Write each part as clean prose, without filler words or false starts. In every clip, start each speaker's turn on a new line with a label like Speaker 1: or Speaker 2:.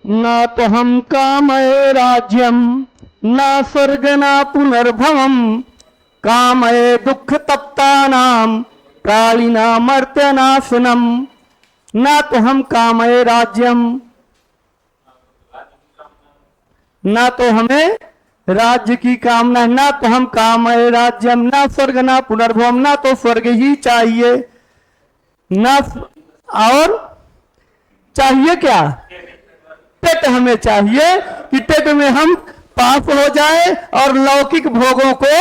Speaker 1: न तो हम कामये राज्यम न स्वर्ग न पुनर्भवम कामये दुख तप्तानाम प्राणिना मर्त्यनाशनम। न तो हम कामये राज्यम, न तो हमें राज्य की कामना है, न तो हम कामये राज्यम न स्वर्ग न पुनर्भवम, न तो स्वर्ग ही चाहिए न और चाहिए क्या, पेट हमें चाहिए कि पेट में हम पास हो जाए और लौकिक भोगों को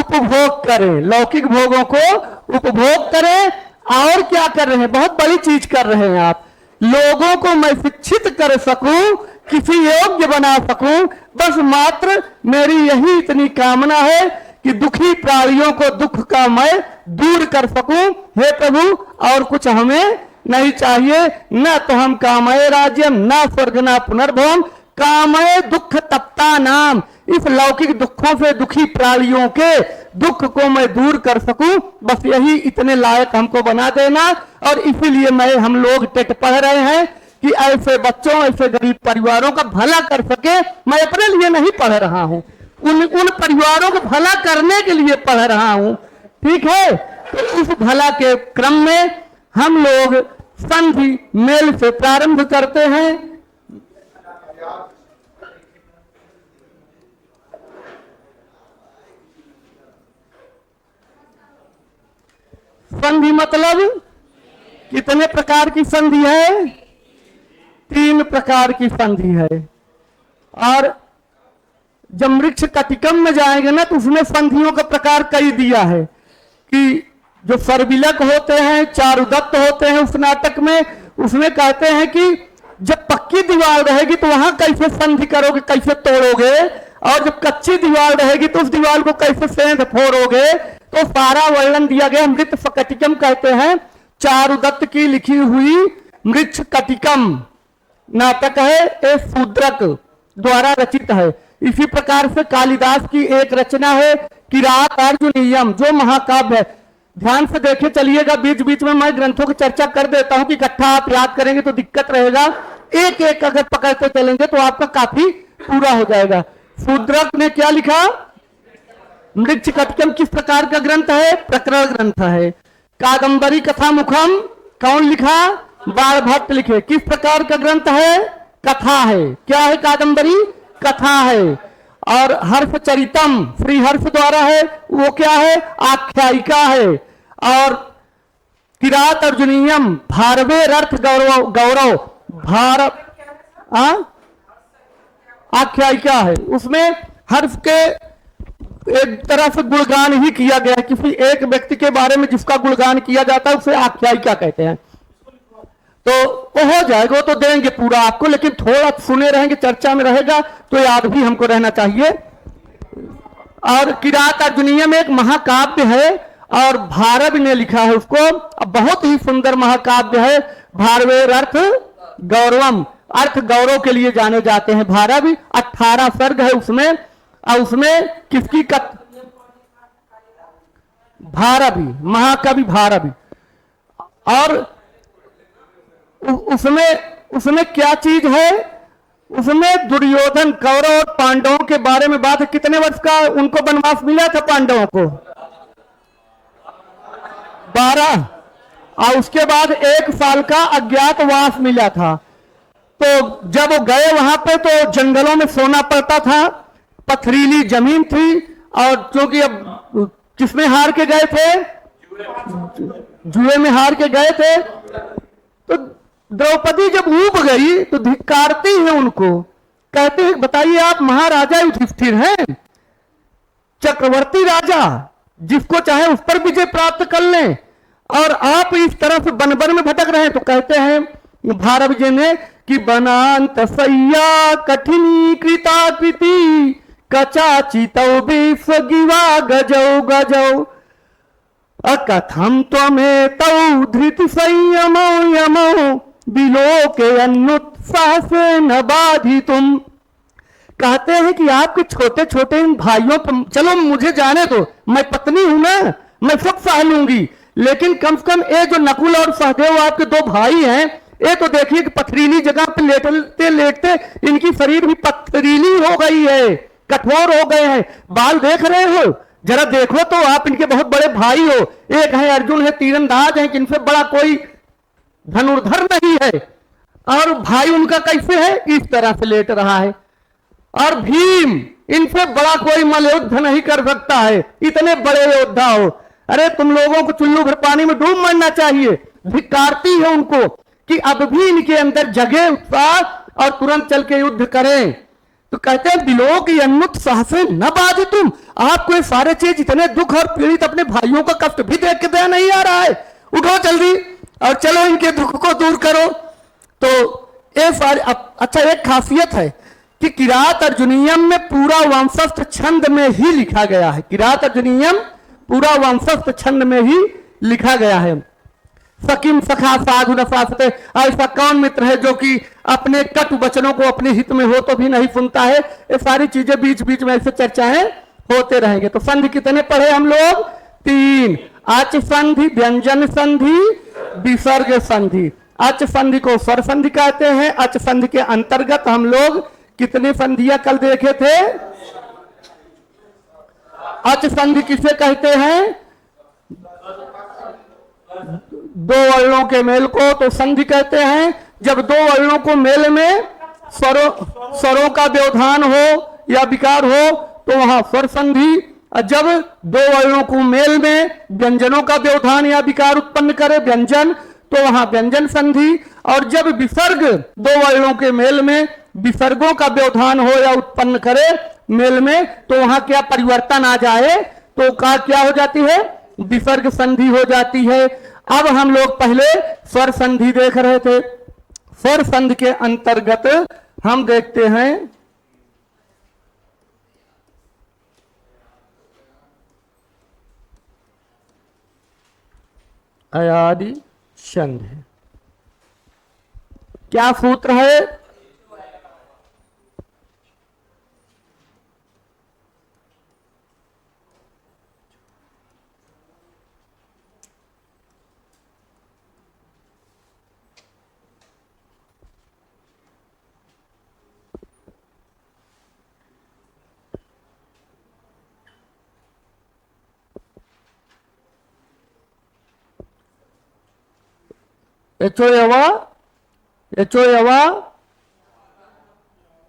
Speaker 1: उपभोग करें, लौकिक भोगों को उपभोग करें। और क्या कर रहे हैं, बहुत बड़ी चीज कर रहे हैं आप, लोगों को मैं शिक्षित कर सकूं, किसी योग्य बना सकूं, बस मात्र मेरी यही इतनी कामना है कि दुखी प्राणियों को दुख का मैं दूर कर सकूं। हे प्रभु, और कुछ हमें नहीं चाहिए। न तो हम कामये राज्यम न स्वर्ग न पुनर्भवम कामये दुख तप्ता नाम, इस लौकिक दुखों से दुखी प्राणियों के दुख को मैं दूर कर सकूं, बस यही इतने लायक हमको बना देना। और इसीलिए हम लोग टेट पढ़ रहे हैं कि ऐसे बच्चों, ऐसे गरीब परिवारों का भला कर सके। मैं अपने लिए नहीं पढ़ रहा हूं, उन परिवारों को भला करने के लिए पढ़ रहा हूं। ठीक है, तो उस भला के क्रम में हम लोग संधि मेल से प्रारंभ करते हैं। संधि मतलब कितने प्रकार की संधि है, 3 प्रकार की संधि है। और जब वृक्ष कटिकम में जाएंगे ना तो उसमें संधियों का प्रकार कई दिया है कि जो सर्विलक होते हैं, चारुदत्त होते हैं उस नाटक में, उसमें कहते हैं कि जब पक्की दीवार रहेगी तो वहां कैसे संधि करोगे, कैसे तोड़ोगे, और जब कच्ची दीवार रहेगी तो उस दीवार को कैसे सेंध फोड़ोगे। तो सारा वर्णन दिया गया। मृत कटिकम कहते हैं, चारुदत्त की लिखी हुई मृक्ष कटिकम नाटक है, एक शूद्रक द्वारा रचित है। इसी प्रकार से कालिदास की एक रचना है किरात अर्जुनीयम, जो महाकाव्य है। ध्यान से देखे चलिएगा, बीच बीच में मैं ग्रंथों की चर्चा कर देता हूं कि इकट्ठा आप याद करेंगे तो दिक्कत रहेगा। एक एक अगर पकड़ते चलेंगे तो आपका काफी पूरा हो जाएगा। शूद्रक ने क्या लिखा, मृक्ष कटिकम किस प्रकार का ग्रंथ है, प्रकरण ग्रंथ है। कादंबरी कथा मुखम कौन लिखा, बाणभट्ट लिखे, किस प्रकार का ग्रंथ है, कथा है। क्या है, कादंबरी कथा है। और हर्षचरितम श्री हर्ष द्वारा है, वो क्या है, आख्यायिका है। और किरात अर्जुनीयम भारवेर अर्थ गौरव गौरव भारत आख्यायिका है। उसमें हर्ष के एक तरह से गुणगान ही किया गया है, किसी एक व्यक्ति के बारे में जिसका गुणगान किया जाता है उसे आख्यायिका कहते हैं। तो वो हो जाएगा, वो तो देंगे पूरा आपको, लेकिन थोड़ा सुने रहेंगे, चर्चा में रहेगा तो याद भी हमको रहना चाहिए। और किरात अर्जुनीय में एक महाकाव्य है और भारव ने लिखा है उसको, बहुत ही सुंदर महाकाव्य है। भारवेर अर्थ गौरवम, अर्थ गौरव के लिए जाने जाते हैं। भारव 18 सर्ग है उसमें, और उसमें किसकी भारवी, महाकवि भारवी। और उसमें क्या चीज है, उसमें दुर्योधन, कौरव और पांडवों के बारे में बात है। कितने वर्ष का उनको वनवास मिला था पांडवों को, 12, और उसके बाद 1 साल का अज्ञातवास मिला था। तो जब वो गए वहां पे तो जंगलों में सोना पड़ता था, पथरीली जमीन थी। और क्योंकि अब किसमें हार के गए थे, जुए में हार के गए थे, तो द्रौपदी जब ऊब गई तो धिक्कारती है उनको, कहते हैं बताइए आप महाराजा युधिष्ठिर हैं, चक्रवर्ती राजा, जिसको चाहे उस पर विजय प्राप्त कर लें, और आप इस तरह से बनबर में भटक रहे हैं। तो कहते हैं भारव जी ने कि बनांत सैया कठिनी कृताकृति कचाचितौ विश्वगिवा गजौ गजौ अकथम त्वमेतौ धृति संयमो यमो बिलोके अनुत्साह से न बाधितुम। कहते हैं कि आपके छोटे छोटे इन भाइयों पर, चलो मुझे जाने दो, मैं पत्नी हूं ना, मैं सब सह लूंगी, लेकिन कम से कम ये जो नकुल और सहदेव आपके 2 भाई हैं, ये तो देखिए कि पथरीली जगह पे लेटते लेटते इनकी शरीर भी पथरीली हो गई है, कठोर हो गए हैं। बाल देख रहे हो, जरा देखो तो आप इनके बहुत बड़े भाई हो। एक है अर्जुन है, तीरंदाज है, इनसे बड़ा कोई धनुर्धर नहीं है। और भाई उनका कैसे है, इस तरह से लेट रहा है। और भीम, इनसे बड़ा कोई मल्लयुद्ध नहीं कर सकता है, इतने बड़े योद्धा हो। अरे तुम लोगों को चुल्लू भर पानी में डूब मरना चाहिए। धिक्कारती है उनको कि अब भी इनके अंदर जगे उत्साह और तुरंत चल के युद्ध करें। तो कहते हैं दिलों की अन्मुत साहसे न बाज तुम, आपको ये सारे चीज इतने दुख और पीड़ित अपने भाइयों का कष्ट भी देख के दया नहीं आ रहा है। उठो जल्दी और चलो इनके दुख को दूर करो। तो ये सारे अच्छा, एक खासियत है कि किरात अर्जुनियम में पूरा वंशस्थ छंद में ही लिखा गया है। किरात अर्जुनियम पूरा वंशस्थ छंद में ही लिखा गया है। सकिम सखा साधु न शास्ते, ऐसा कौन मित्र है जो कि अपने कटु वचनों को अपने हित में हो तो भी नहीं सुनता है। ये सारी चीजें बीच बीच में ऐसे चर्चाएं होते रहेंगे। तो संधि कितने पढ़े हम लोग, 3। अच संधि, व्यंजन संधि, विसर्ग संधि। अच संधि को स्वर संधि कहते हैं। अच संधि के अंतर्गत हम लोग कितने संधियां कल देखे थे। अच संधि किसे कहते हैं, दो वर्णों के मेल को तो संधि कहते हैं। जब दो वर्णों को मेल में स्वरों का व्यवधान हो या विकार हो तो वहां स्वर संधि। और जब दो वर्णों को मेल में व्यंजनों का व्यवधान या विकार उत्पन्न करे व्यंजन, तो वहां व्यंजन संधि। और जब विसर्ग दो वर्णों के मेल में विसर्गों का व्यवधान हो या उत्पन्न करे मेल में, तो वहां क्या परिवर्तन आ जाए तो क्या हो जाती है, विसर्ग संधि हो जाती है। अब हम लोग पहले स्वर संधि देख रहे थे। स्वर संधि के अंतर्गत हम देखते हैं अयादि संधि। क्या सूत्र है, एचो यवा एचो यवा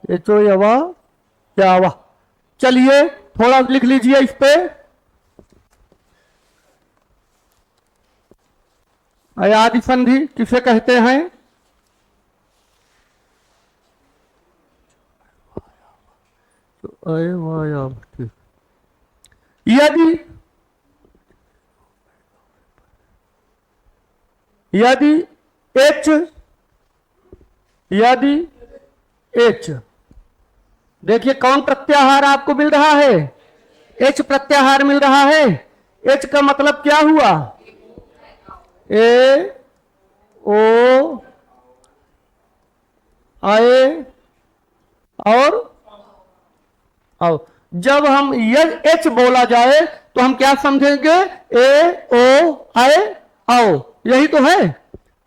Speaker 1: एचो यवा यावा। चलिए थोड़ा लिख लीजिए इस पे। अयादि संधि किसे कहते हैं, यदि यदि एच देखिए कौन प्रत्याहार आपको मिल रहा है, एच प्रत्याहार मिल रहा है। एच का मतलब क्या हुआ, ए ओ आए और आओ। जब हम एच बोला जाए तो हम क्या समझेंगे, ए ओ आए आओ, यही तो है।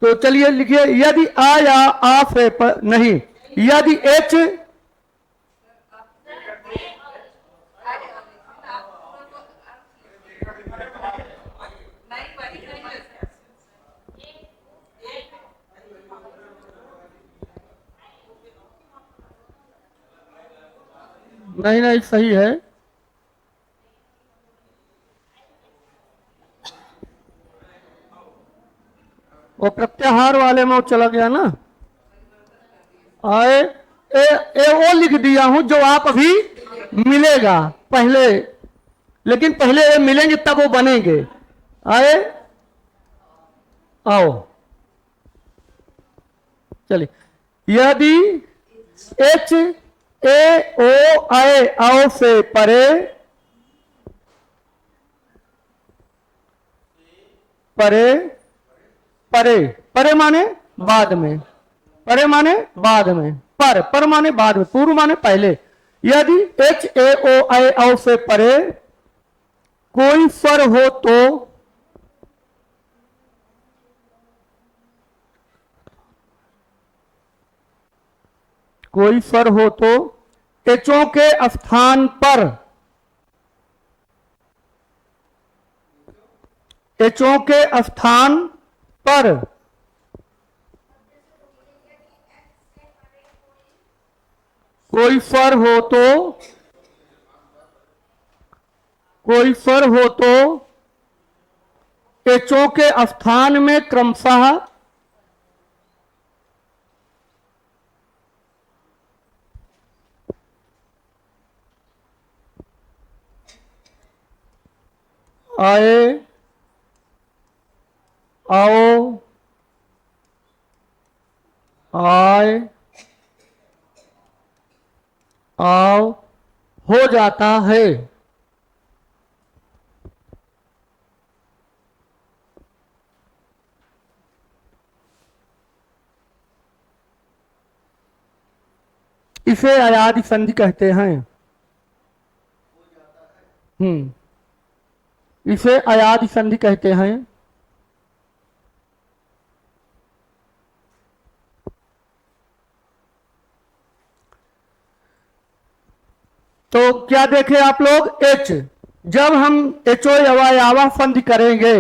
Speaker 1: तो चलिए लिखिए, यदि आ या आ से नहीं, यदि एच नहीं नहीं सही है, वो प्रत्याहार वाले में वो चला गया ना। आए ए वो लिख दिया हूं जो आप अभी मिलेगा पहले, लेकिन पहले ये मिलेंगे तब वो बनेंगे। आए आओ, चलिए यदि एच ए ओ आए आओ से परे परे परे परे माने बाद में, परे माने बाद में, पर माने बाद में, पूर्व माने पहले। यदि एच ए ओ आए आओ से परे कोई स्वर हो तो कोई स्वर हो तो एचों के स्थान पर, एचों के स्थान पर कोई स्वर हो तो, कोई स्वर हो तो एचों के स्थान में क्रमशः आए, आओ, आए, आओ हो जाता है। इसे अयादि संधि कहते हैं। इसे अयादि संधि कहते हैं। तो क्या देखे आप लोग, एच, जब हम एचो यावा संधि करेंगे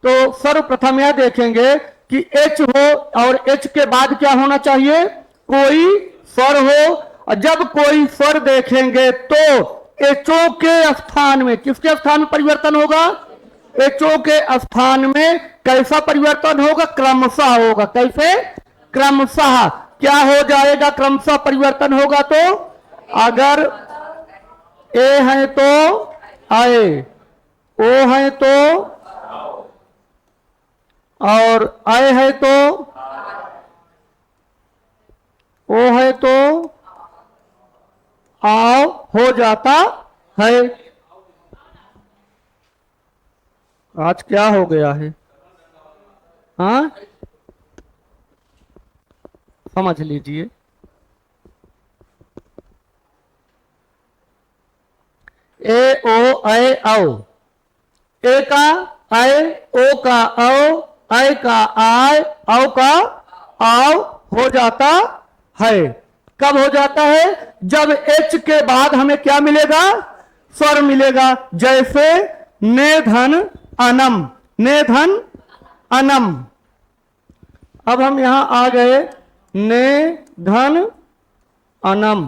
Speaker 1: तो सर्वप्रथम यह देखेंगे कि एच हो और एच के बाद क्या होना चाहिए, कोई स्वर हो। और जब कोई स्वर देखेंगे तो एचो के स्थान में, किसके स्थान में परिवर्तन होगा, एचो के स्थान में कैसा परिवर्तन होगा, क्रमशः होगा। कैसे, क्रमशः। क्या हो जाएगा, क्रमशः परिवर्तन होगा तो, अगर ए है तो आए, ओ है तो, और आए है तो, ओ है तो आओ हो जाता है। आज क्या हो गया है, हाँ समझ लीजिए। ए ओ ऐ औ, ए का ऐ, ओ का औ, ऐ का आय, औ का आओ हो जाता है। कब हो जाता है, जब एच के बाद हमें क्या मिलेगा, स्वर मिलेगा। जैसे ने धन अनम, ने धन अनम। अब हम यहां आ गए, ने धन अनम।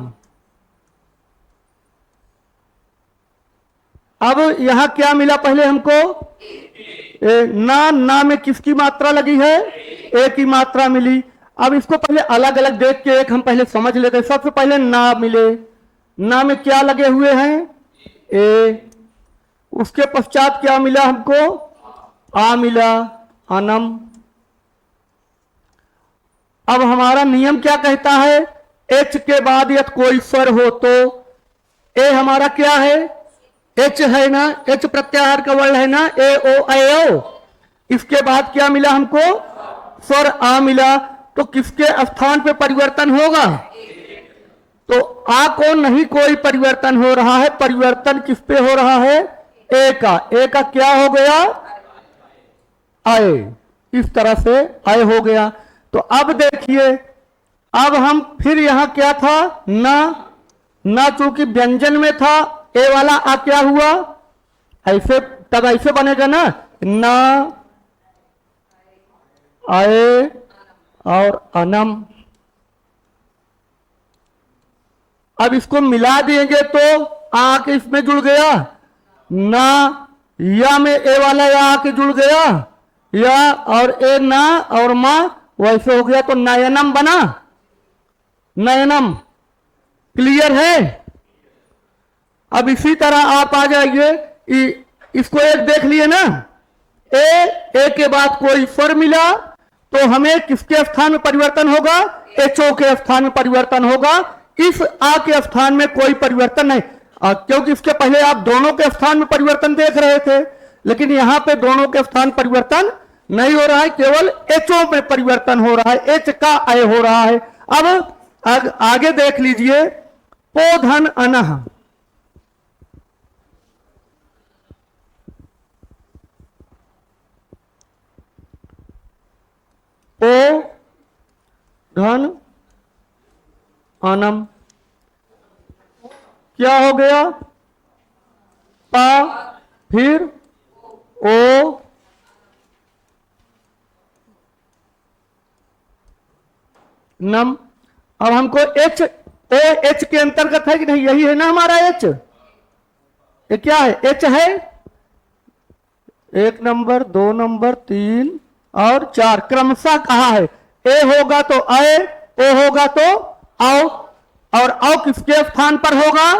Speaker 1: अब यहां क्या मिला पहले हमको, ना में किसकी मात्रा लगी है, ए की मात्रा मिली। अब इसको पहले अलग अलग देख के एक हम पहले समझ लेते हैं। सबसे पहले ना मिले, ना में क्या लगे हुए हैं, ए। उसके पश्चात क्या मिला हमको, आ मिला, अनम। अब हमारा नियम क्या कहता है, एच के बाद यदि कोई स्वर हो तो, ए हमारा क्या है, एच है ना, एच प्रत्याहार का वर्ण है ना, ए ओ ऐ ओ। इसके बाद क्या मिला हमको, स्वर आ मिला। तो किसके स्थान पे परिवर्तन होगा, तो आ को नहीं कोई परिवर्तन हो रहा है, परिवर्तन किस पे हो रहा है, ए का। ए का क्या हो गया, आए। इस तरह से आए हो गया। तो अब देखिए, अब हम फिर यहां क्या था, ना चूंकि व्यंजन में था, ए वाला आ क्या हुआ, ऐसे, तब ऐसे बनेगा ना आए और अनम। अब इसको मिला देंगे तो आ के इसमें जुड़ गया ना, या में ए वाला या आके जुड़ गया, या और ए ना और मां वैसे हो गया, तो नयनम बना, नयनम। क्लियर है। अब इसी तरह आप आ जाइए, इसको एक देख लिए ना, ए के बाद कोई स्वर मिला तो हमें किसके स्थान में परिवर्तन होगा, एचओ के स्थान में परिवर्तन होगा। इस आ के स्थान में कोई परिवर्तन नहीं, क्योंकि इसके पहले आप दोनों के स्थान में परिवर्तन देख रहे थे, लेकिन यहां पे दोनों के स्थान परिवर्तन नहीं हो रहा है, केवल एचओ में परिवर्तन हो रहा है, एच का अय हो रहा है। अब आगे देख लीजिए, पोधन अनह। ओ धन अनम। क्या हो गया? पा, फिर ओ, नम। अब हमको एच, ओ एच के अंतर्गत है कि नहीं? यही है ना हमारा एच। ये क्या है? एच है 1 नंबर, 2 नंबर, 3 और 4 क्रमशः कहा है। ए होगा तो अय, ओ होगा तो आओ, और आओ किसके स्थान पर होगा?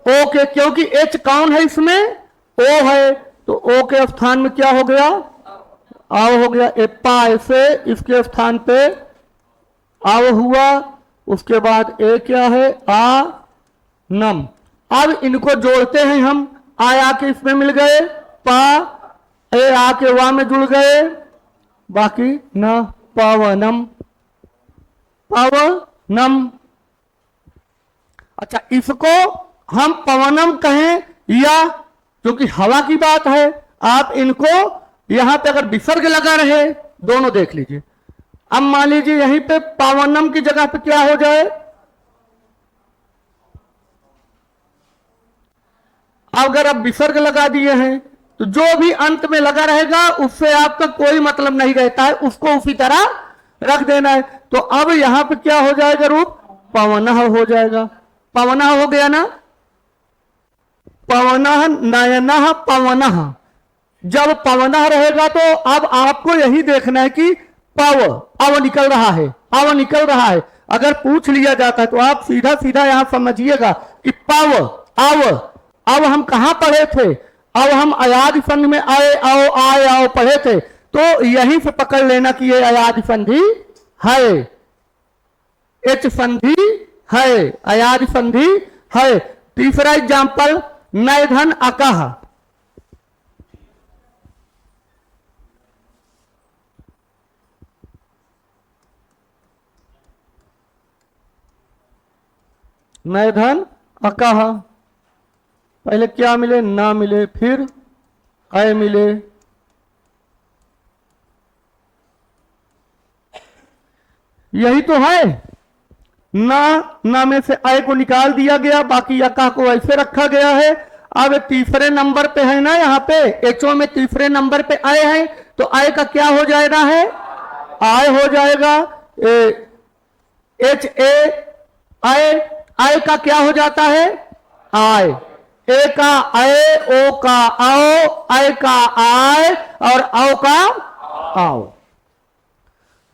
Speaker 1: ओ के, क्योंकि एच कौन है इसमें? ओ है, तो ओ के स्थान में क्या हो गया? आओ हो गया। एप्पा ऐसे इसके स्थान पे आओ हुआ, उसके बाद ए क्या है? आ नम। अब इनको जोड़ते हैं हम, आ के इसमें मिल गए, पा, ए आके वा में जुड़ गए, बाकी न, पावनम, पावनम। अच्छा, इसको हम पवनम कहें या, क्योंकि हवा की बात है, आप इनको यहां पे अगर विसर्ग लगा रहे, दोनों देख लीजिए। अब मान लीजिए यहीं पे पावनम की जगह पे क्या हो जाए? अगर आप विसर्ग लगा दिए हैं तो जो भी अंत में लगा रहेगा उससे आपका कोई मतलब नहीं रहता है, उसको उसी तरह रख देना है। तो अब यहां पे क्या हो जाएगा? रूप पवनः हो जाएगा। पवनः हो गया ना? पवनः, नयनः, पवनः। जब पवनः रहेगा तो अब आपको यही देखना है कि पव, अव निकल रहा है, अव निकल रहा है। अगर पूछ लिया जाता है तो आप सीधा सीधा यहां समझिएगा कि पव, अव। अब हम कहां पढ़े थे? अब हम अयादि संधि में आए, आओ, आए, आओ पढ़े थे, तो यहीं से पकड़ लेना कि ये अयादि संधि है, एच संधि है, अयादि संधि है। तीसरा एग्जाम्पल, नैधन अकह। नैधन अकह, पहले क्या मिले? ना मिले, फिर अय मिले, यही तो है ना में से अय को निकाल दिया गया, बाकी अकह को ऐसे रखा गया है। अब तीसरे नंबर पे है ना, यहाँ पे एचओ में तीसरे नंबर पे अय है, तो अय का क्या हो जाएगा? है आय हो जाएगा। एच ए अय, अय का क्या हो जाता है? आय। ए का अय, ओ का आओ, अय का आय और औ का आओ।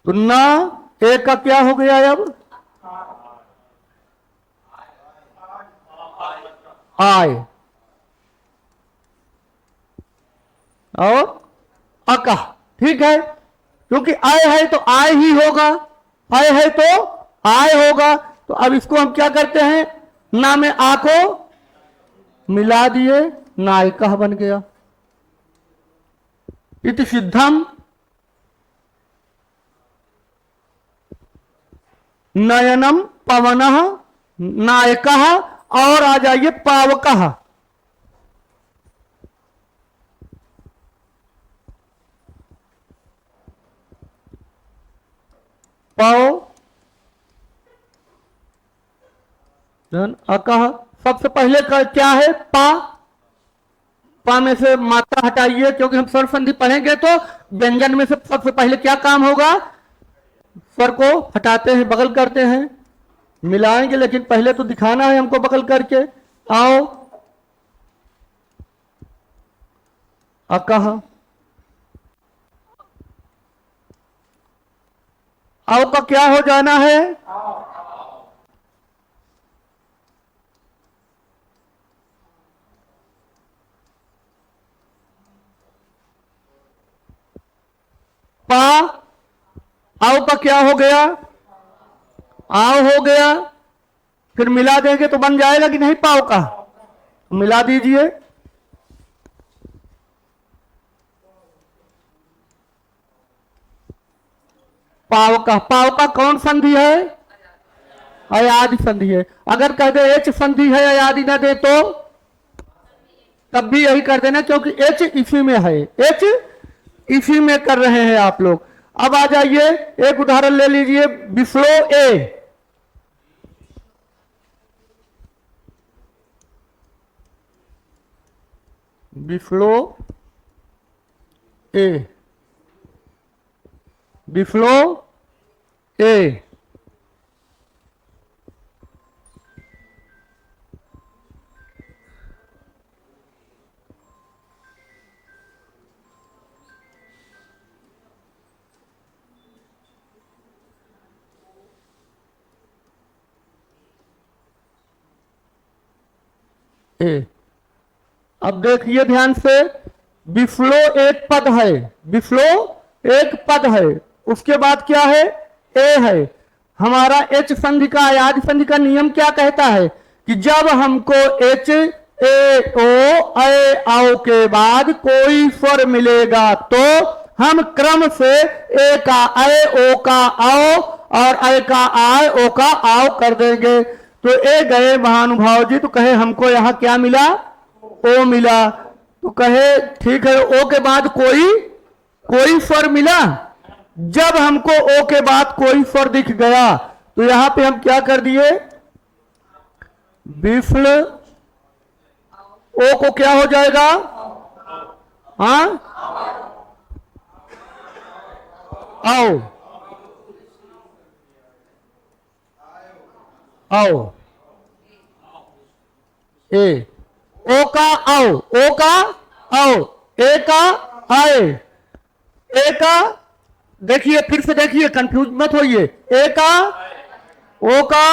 Speaker 1: तो ना ए का क्या हो गया? अब आय और अका, ठीक है, क्योंकि आय है तो आय ही होगा, आय है तो आय होगा। तो अब इसको हम क्या करते हैं? ना में आ को मिला दिए, नायका बन गया। इति सिद्धम नयनम पवनः नायकः, और आ जाइए पावकः। पाव अकह। सबसे पहले का क्या है? पा। पा में से मात्रा हटाइए, क्योंकि हम स्वर संधि पढ़ेंगे तो व्यंजन में से सबसे पहले क्या काम होगा? स्वर को हटाते हैं, बगल करते हैं, मिलाएंगे, लेकिन पहले तो दिखाना है हमको बगल करके। आओ अकह, आओ का क्या हो जाना है? पा, आओ का क्या हो गया? आओ हो गया। फिर मिला देंगे तो बन जाएगा कि नहीं? पाव का मिला दीजिए। पाव का कौन संधि है? अयादि संधि है। अगर कह दे एच संधि है, अयादि ना दे तो तब भी यही कर देना, क्योंकि एच इसी में है, एच इसी में कर रहे हैं आप लोग। अब आ जाइए, एक उदाहरण ले लीजिए, विस्लो ए। बिफ्लो ए, बिफ्लो ए, ए। अब देखिए ध्यान से, बिफ्लो एक पद है, बिफ्लो एक पद है, उसके बाद क्या है, ए है। हमारा एच संधि का, आयादी संधि का नियम क्या कहता है कि जब हमको एच ए ओ ए आओ के बाद कोई स्वर मिलेगा तो हम क्रम से ए का ए, ओ का आओ और ए का आए, ओ का आओ कर देंगे। तो ए गए महानुभाव जी, तो कहे हमको यहां क्या मिला, ओ मिला। तो कहे ठीक है, ओ के बाद कोई स्वर मिला। जब हमको ओ के बाद कोई स्वर दिख गया तो यहां पे हम क्या कर दिए, बिफ्ल ओ को क्या हो जाएगा, हाँ आओ, आओ ए, ओ का आओ, ओ का आओ, ए का आए, ए का देखिए, फिर से देखिए, कंफ्यूज मत होइए, ए का, ओ का,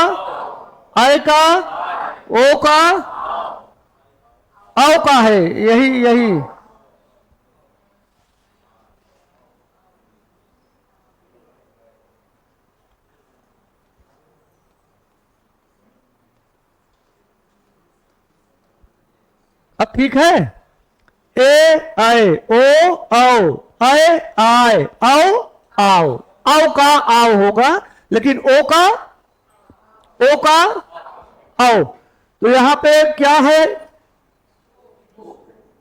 Speaker 1: आए का, ओ का, आओ का है, यही अब ठीक है। ए आए, ओ आओ, आए आए, आओ आओ, आओ का आओ होगा, लेकिन ओ का आओ। तो यहां पे क्या है,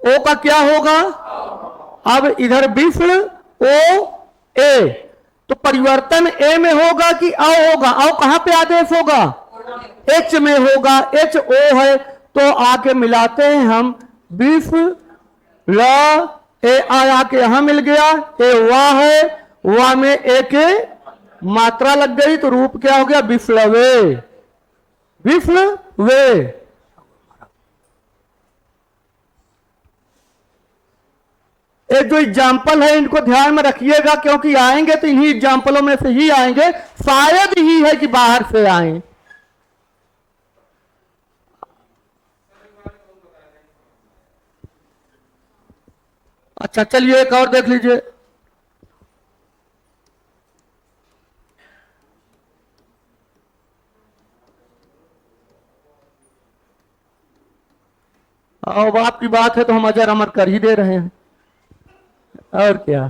Speaker 1: ओ का क्या होगा, अब इधर बिफ्ल ओ ए, तो परिवर्तन ए में होगा कि आओ होगा, आओ कहां पे आदेश होगा, एच में होगा, एच ओ है, तो आके मिलाते हैं हम, बिफ्ल ए आ के यहां मिल गया, ए वाह है, वाह में ए के मात्रा लग गई तो रूप क्या हो गया, बिफ्लवे, बिफ्लवे। ये जो एग्जाम्पल है इनको ध्यान में रखिएगा, क्योंकि आएंगे तो इन्हीं एग्जाम्पलों में से ही आएंगे, शायद ही है कि बाहर से आए। अच्छा चलिए एक और देख लीजिए, अब आपकी बात है तो हम अजर अमर कर ही दे रहे हैं, और क्या।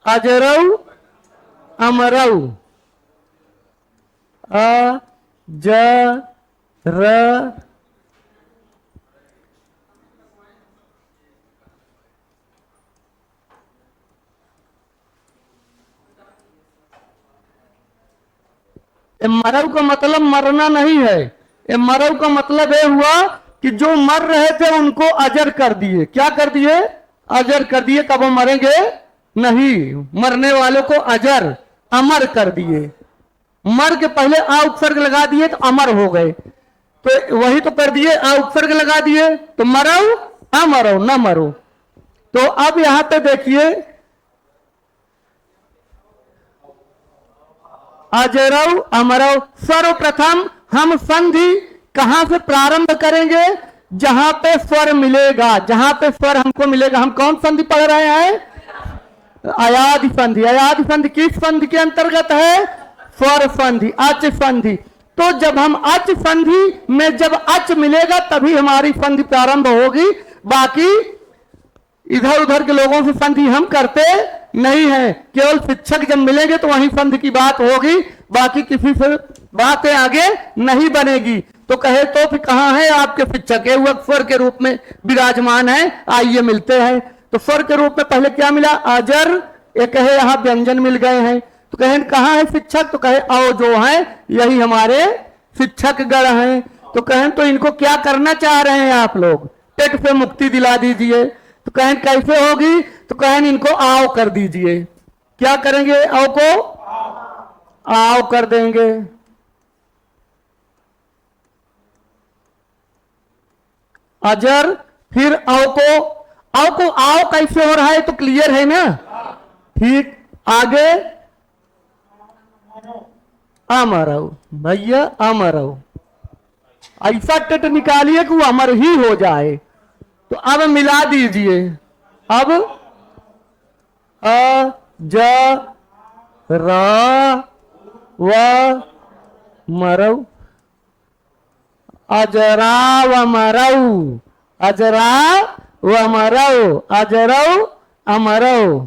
Speaker 1: अजरऊ अमरऊ, अ ज र मरव का मतलब मरना नहीं है, मरव का मतलब ये हुआ कि जो मर रहे थे उनको अजर कर दिए, क्या कर दिए, अजर कर दिए, कब वो मरेंगे नहीं, मरने वालों को अजर अमर कर दिए, मर के पहले आ उपसर्ग लगा दिए तो अमर हो गए, तो वही तो कर दिए, आ उपसर्ग लगा दिए तो मरो अमरो न मरो। तो अब यहां पे देखिए, अजरव अमरव, सर्वप्रथम हम संधि कहां से प्रारंभ करेंगे, जहां पे स्वर मिलेगा, जहां पे स्वर हमको मिलेगा। हम कौन संधि पढ़ रहे हैं, अयादि संधि। अयादि संधि किस संधि के अंतर्गत है, स्वर संधि, अच संधि। तो जब हम अच संधि में जब अच मिलेगा तभी हमारी संधि प्रारंभ होगी, बाकी इधर उधर के लोगों से संधि हम करते नहीं है, केवल शिक्षक जब मिलेंगे तो वहीं संधि की बात होगी, बाकी किसी से बातें आगे नहीं बनेगी। तो कहे तो फिर कहां है आपके शिक्षक, ये वह स्वर के रूप में विराजमान है, आइए मिलते हैं। तो स्वर के रूप में पहले क्या मिला, अजर, ये कहे यहां व्यंजन मिल गए हैं, तो कहे कहां है शिक्षक, तो कहे आओ जो है यही हमारे शिक्षक गण हैं। तो कहें तो इनको क्या करना चाह रहे हैं आप लोग? टेट से मुक्ति दिला दीजिए। तो कहें कैसे होगी? तो कहें इनको आओ कर दीजिए। क्या करेंगे? आओ को आओ कर देंगे। अजर, फिर आओ को आओ कैसे हो रहा है? तो क्लियर है ना? ठीक, आगे अमरऊ, भैया अमरऊ, ऐसा टेट निकालिए कि वो अमर ही हो जाए। तो अब मिला दीजिए। अब अ ज र व मरऊ, अजरा व मरऊ, अजरा व मरऊ, अजरऊ अमरऊ।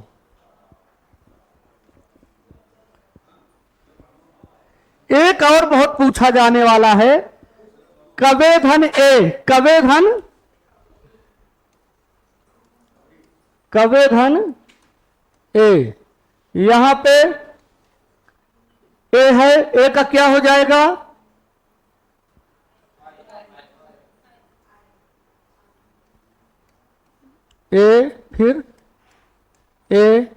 Speaker 1: एक और बहुत पूछा जाने वाला है, कवे धन ए, कवे धन, कवे धन ए, यहां पे ए है, ए का क्या हो जाएगा? ए, फिर ए,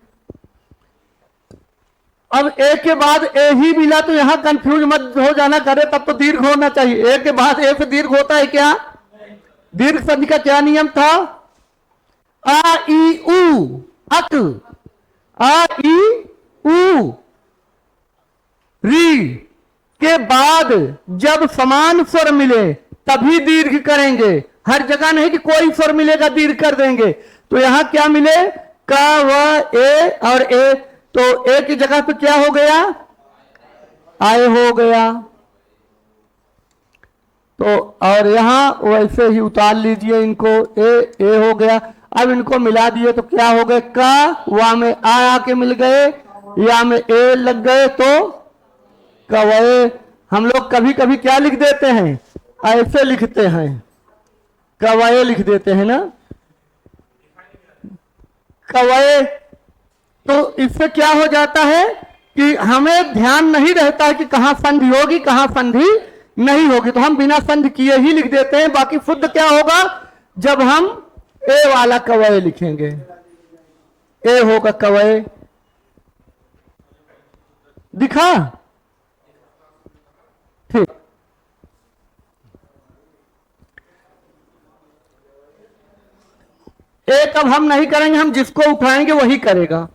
Speaker 1: अब ए के बाद ए ही मिला तो यहां कंफ्यूज मत हो जाना, करे तब तो दीर्घ होना चाहिए। ए के बाद ए से दीर्घ होता है क्या? दीर्घ संधि का क्या नियम था? आ ई उ अक, आ ई उ री के बाद जब समान स्वर मिले तभी दीर्घ करेंगे। हर जगह नहीं कि कोई स्वर मिलेगा दीर्घ कर देंगे। तो यहां क्या मिले? क व ए और ए, तो ए की जगह पे क्या हो गया? आए हो गया। तो और यहां वैसे ही उतार लीजिए इनको, ए हो गया। अब इनको मिला दिए तो क्या हो गए? का वा में आ आके मिल गए, या में ए लग गए तो कवे। हम लोग कभी कभी क्या लिख देते हैं? ऐसे लिखते हैं, कवे लिख देते हैं ना, कवे। तो इससे क्या हो जाता है कि हमें ध्यान नहीं रहता है कि कहां संधि होगी कहां संधि नहीं होगी, तो हम बिना संधि किए ही लिख देते हैं। बाकी शुद्ध क्या होगा? जब हम ए वाला कवय लिखेंगे, ए होगा कवय। दिखा? ठीक। एक अब हम नहीं करेंगे, हम जिसको उठाएंगे वही करेगा।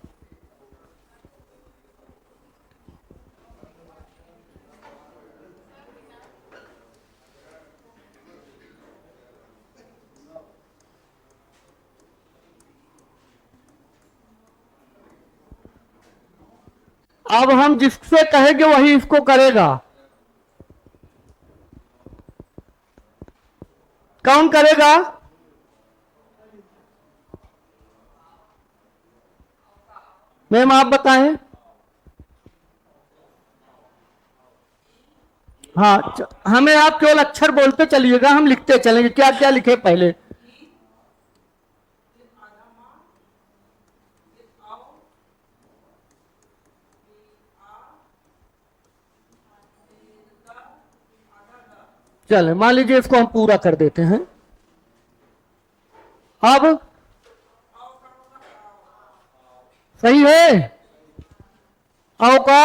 Speaker 1: अब हम जिससे कहेंगे वही इसको करेगा। कौन करेगा? मैम आप बताएं। हाँ, हमें आप केवल अक्षर बोलते चलिएगा, हम लिखते चलेंगे। क्या क्या लिखे पहले? चले, मान लीजिए इसको हम पूरा कर देते हैं। अब सही है? आओ का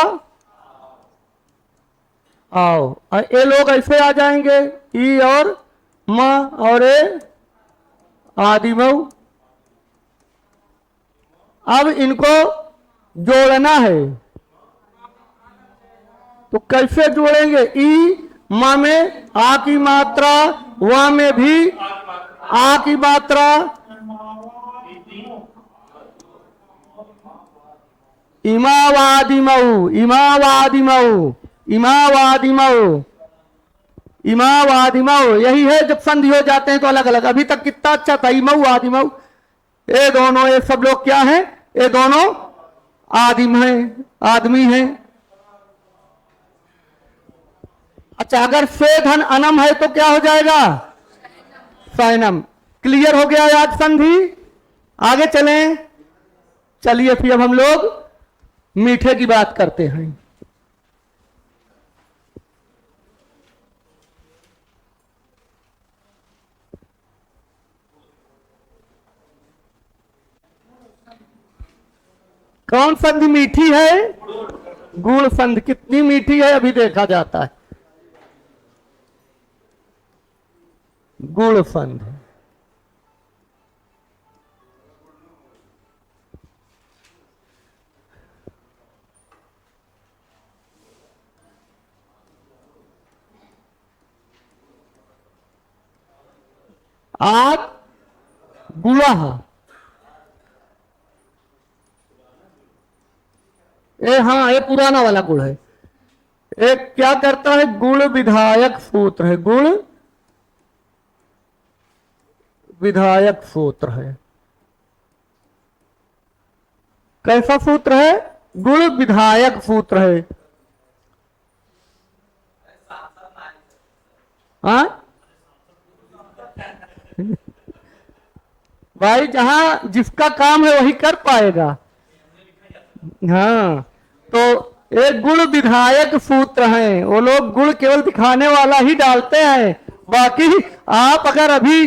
Speaker 1: आओ, ये लोग ऐसे आ जाएंगे, ई और म और ए आदिमऊ। अब इनको जोड़ना है, तो कैसे जोड़ेंगे? ई माँ में आ की मात्रा, वा में भी आ की मात्रा, इमावादिमऊ, इमावादिमऊ, इमावादिमऊ, इमावादिमऊ। यही है, जब संधि हो जाते हैं तो अलग अलग। अभी तक कितना अच्छा था, इमऊ आदिमऊ। ये दोनों, ये सब लोग क्या है? ये दोनों आदिम है, आदमी है। अच्छा, अगर से धन अनम है तो क्या हो जाएगा? सैनम। क्लियर हो गया आज संधि? आगे चलें। चलिए फिर अब हम लोग मीठे की बात करते हैं। कौन संधि मीठी है? गुण संधि। कितनी मीठी है अभी देखा जाता है। गुण संधि। आग गुणः। हाँ, ये पुराना वाला गुण है। एक क्या करता है? गुण विधायक सूत्र है। गुण विधायक सूत्र है। कैसा सूत्र है? गुण विधायक सूत्र है। हाँ भाई, जहां जिसका काम है वही कर पाएगा। हाँ, तो एक गुण विधायक सूत्र है। वो लोग गुण केवल दिखाने वाला ही डालते हैं। बाकी आप अगर अभी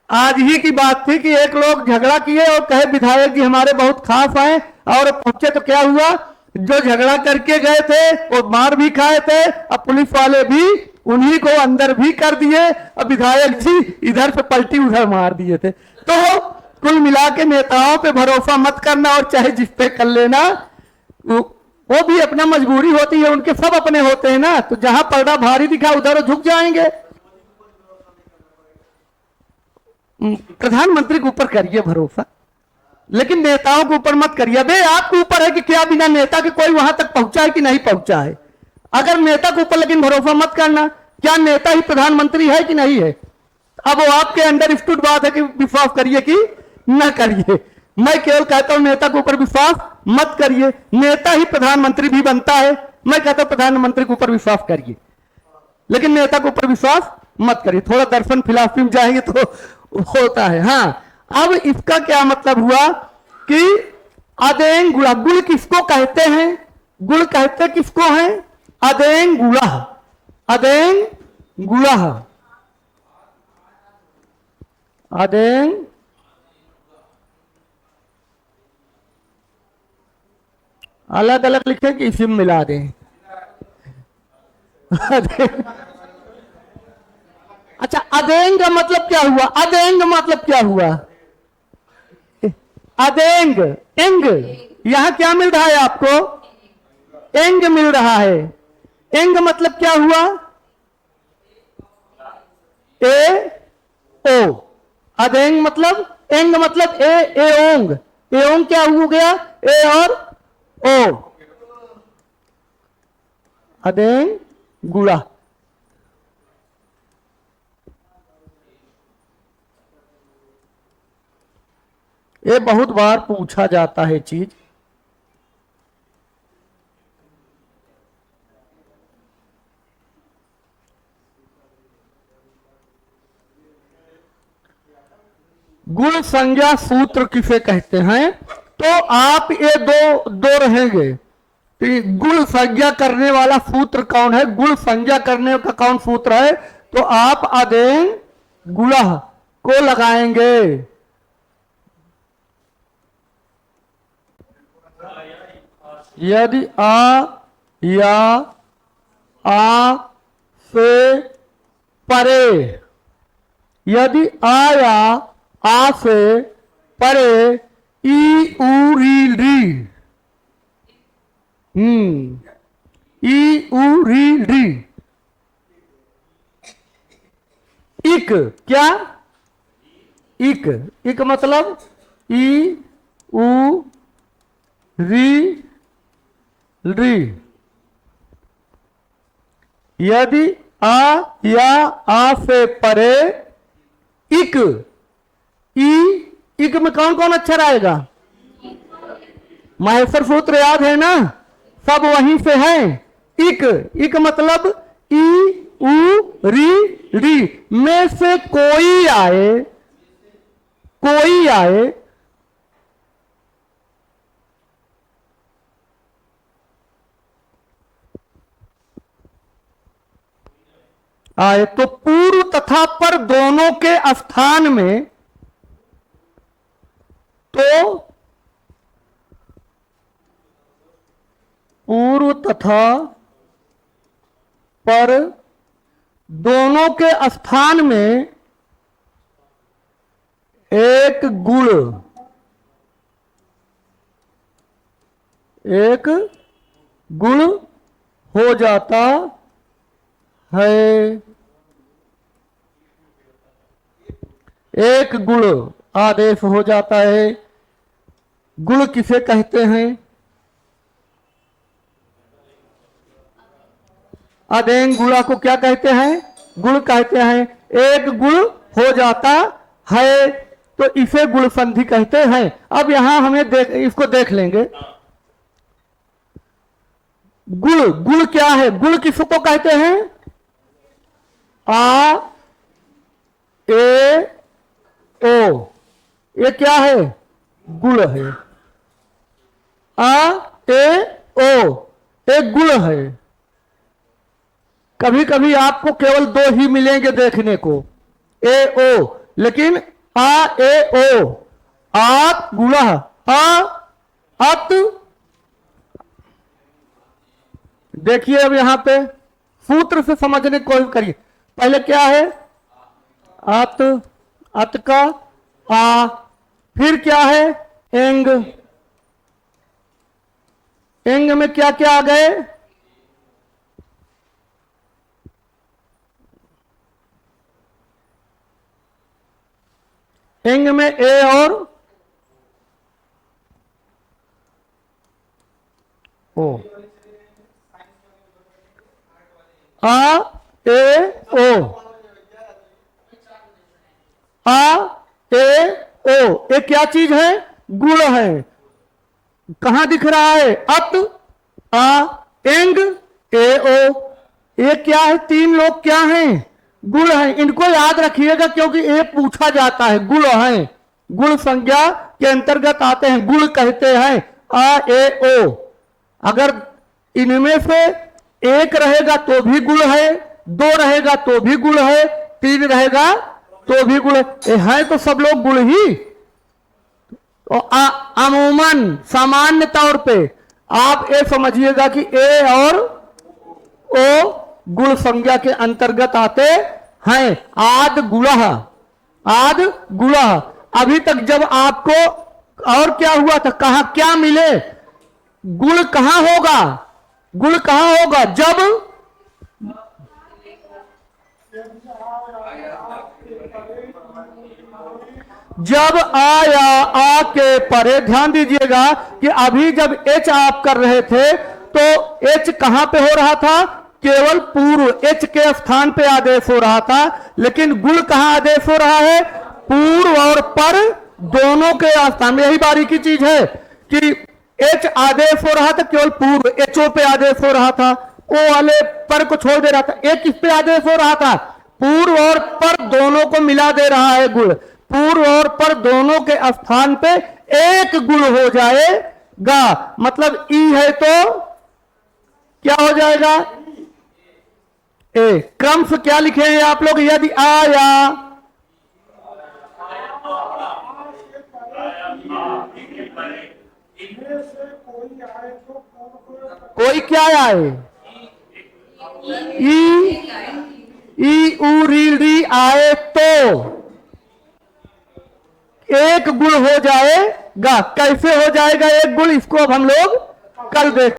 Speaker 1: आज ही की बात थी कि एक लोग झगड़ा किए और कहे विधायक जी हमारे बहुत खास हैं, और पहुंचे तो क्या हुआ? जो झगड़ा करके गए थे वो मार भी खाए थे, अब पुलिस वाले भी उन्हीं को अंदर भी कर दिए। अब विधायक जी इधर से पलटी उधर मार दिए थे। तो कुल मिला के नेताओं पे भरोसा मत करना, और चाहे जिस पे कर लेना, वो भी अपना मजबूरी होती है, उनके सब अपने होते हैं ना। तो जहां पर्दा भारी दिखा उधर झुक जाएंगे। प्रधानमंत्री के ऊपर करिए भरोसा, लेकिन नेताओं के ऊपर मत करिए। बे आपके ऊपर है कि क्या बिना नेता के कोई वहां तक पहुंचा है कि नहीं पहुंचा है। अगर नेता के ऊपर लेकिन भरोसा मत करना। क्या नेता ही प्रधानमंत्री है कि नहीं है? अब वो आपके अंडर स्टूड बात है कि विश्वास करिए कि न करिए। मैं केवल कहता हूं नेता के ऊपर विश्वास मत करिए। नेता ही प्रधानमंत्री भी बनता है। मैं कहता हूं प्रधानमंत्री के ऊपर विश्वास करिए, लेकिन नेता के ऊपर विश्वास मत करिए। थोड़ा दर्शन फिलॉसफी में जाएंगे तो होता है। हाँ, अब इसका क्या मतलब हुआ कि अदेंग गुणा। गुण किसको कहते हैं? गुण कहते किसको हैं? अदेंग गुणा। अदेंग गुणा। अदेंग अलग अलग लिखे कि इसी में मिला दें? अच्छा, अदेंग का मतलब क्या हुआ? अदेंग मतलब क्या हुआ? अदेंग, एंग। यहां क्या मिल रहा है आपको? एंग मिल रहा है। एंग मतलब क्या हुआ? ए ओ। अदेंग मतलब, एंग मतलब ए ओंग। ए ओंग क्या हो गया? ए और ओ। अदेंग गुड़ा। ये बहुत बार पूछा जाता है चीज। गुण संज्ञा सूत्र किसे कहते हैं? तो आप ये दो रहेंगे। गुण संज्ञा करने वाला सूत्र कौन है? गुण संज्ञा करने का कौन सूत्र है? तो आप अदेंग गुणा को लगाएंगे। यदि आ या आ से परे, यदि आ या आ से परे, ई उ री री, ई उ री री। इक क्या? इक। इक मतलब ई उ री री। यदि आ या आ से परे इक, ई, इक में कौन कौन अक्षर आएगा? माहेश्वर सूत्र याद है ना, सब वहीं से है। इक, इक मतलब ई उ री री में से कोई आए, कोई आए। आए तो पूर्व तथा पर दोनों के स्थान में, तो पूर्व तथा पर दोनों के स्थान में एक गुण हो जाता है। एक गुण आदेश हो जाता है। गुण किसे कहते हैं? अदेंग गुणा को क्या कहते हैं? गुण कहते हैं। एक गुण हो जाता है तो इसे गुण संधि कहते हैं। अब यहां हमें इसको देख लेंगे। गुण क्या है? गुण किसको कहते हैं? आ ए ओ, ये क्या है? गुण है। आ ए ओ एक गुण है। कभी कभी आपको केवल दो ही मिलेंगे देखने को, ए ओ, लेकिन आ ए ओ, आत गुणा, आ अत। देखिए अब यहां पे सूत्र से समझने की कोशिश करिए। पहले क्या है? अत, अत का आ, फिर क्या है? एंग, एंग में क्या क्या आ गए? एंग में ए और ओ, आ ए ओ, आ ए ओ, ये क्या चीज है? गुण है। कहां दिख रहा है? अत, आ, एंग, ए ओ, ये क्या है? तीन लोग क्या हैं? गुण हैं। इनको याद रखिएगा क्योंकि ये पूछा जाता है। गुण हैं, गुण संज्ञा के अंतर्गत आते हैं, गुण कहते हैं। आ ए ओ, अगर इनमें से एक रहेगा तो भी गुण है, दो रहेगा तो भी गुण है, तीन रहेगा तो भी गुण है तो सब लोग गुण ही। अमूमन सामान्य तौर पे आप ये समझिएगा कि ए और ओ गुण संज्ञा के अंतर्गत आते हैं। आद गुणः, आद गुणः। अभी तक जब आपको और क्या हुआ था? कहा क्या मिले? गुण कहां होगा? गुण कहां होगा? जब आ या आ के परे। ध्यान दीजिएगा कि अभी जब एच आप कर रहे थे तो एच कहां पे हो रहा था? केवल पूर्व एच के स्थान पे आदेश हो रहा था। लेकिन गुण कहां आदेश हो रहा है? पूर्व और पर दोनों के स्थान में। यही बारीकी चीज है कि एच आदेश हो रहा था केवल पूर्व, एचओ पे आदेश हो रहा था, ओ वाले पर को छोड़ दे रहा था। एक किस पे आदेश हो रहा था? पूर्व और पर दोनों को मिला दे रहा है गुण। पूर्व और पर दोनों के स्थान पे एक गुण हो जाएगा। मतलब ई है तो क्या हो जाएगा? ए। क्रम से क्या लिखेंगे आप लोग? यदि आया कोई क्या आए? ई उ री आए तो एक गुण हो जाएगा। कैसे हो जाएगा एक गुण? इसको अब हम लोग कल देख